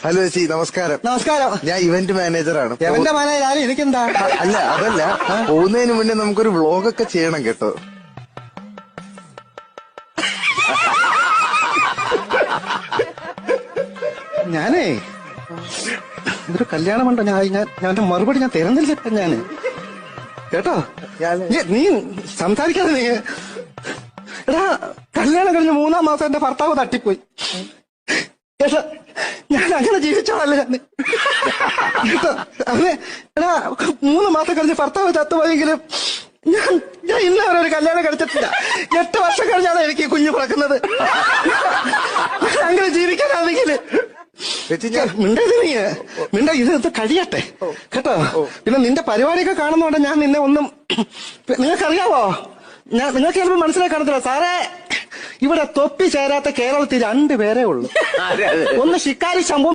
Hello ചേച്ചി, നമസ്കാരം. നമസ്കാരം. ഞാൻ ഇവന്റ് മാനേജറാണ്. ഇവന്റ് മാനേജർ ആരും എനിക്കെന്താ? അല്ല, അതല്ല, പോകുന്നതിന് മുന്നേ നമുക്കൊരു വ്ളോഗൊക്കെ ചെയ്യണം കേട്ടോ. ഞാനേ ഇതൊരു കല്യാണമുണ്ടോ, ഞാൻ മറുപടി ഞാൻ തരുന്നില്ല ഞാന് കേട്ടോ. നീ സംസാരിക്കാതെ നീ എടാ, കല്യാണം കഴിഞ്ഞ് 3-ാം മാസം എന്റെ ഭർത്താവ് തട്ടിപ്പോയി കേട്ടോ. ഞാൻ അങ്ങനെ ജീവിച്ചോളല്ലേ കേട്ടോ. അവന് എടാ 3 മാസം കഴിഞ്ഞ് ഭർത്താവ് ചത്തുപോയെങ്കിലും ഞാൻ ഇന്ന് വരെ ഒരു കല്യാണം കഴിച്ചിട്ടില്ല. 8 വർഷം കഴിഞ്ഞാണ് എനിക്ക് കുഞ്ഞു പിറക്കുന്നത്. അങ്ങനെ ജീവിക്കാനാണെങ്കിൽ ഇത് കഴിയട്ടെ കേട്ടോ. പിന്നെ നിന്റെ പരിപാടിയൊക്കെ കാണുന്നോണ്ട് ഞാൻ നിന്നെ ഒന്നും നിങ്ങൾക്കറിയാവോ, നിങ്ങൾക്ക് ചിലപ്പോൾ മനസ്സിലാക്കി കാണത്തില്ല സാറേ. ഇവിടെ തൊപ്പി ചേരാത്ത കേരളത്തിൽ 2 പേരേ ഉള്ളൂ. ഒന്ന് ഷിക്കാരി ശംഭു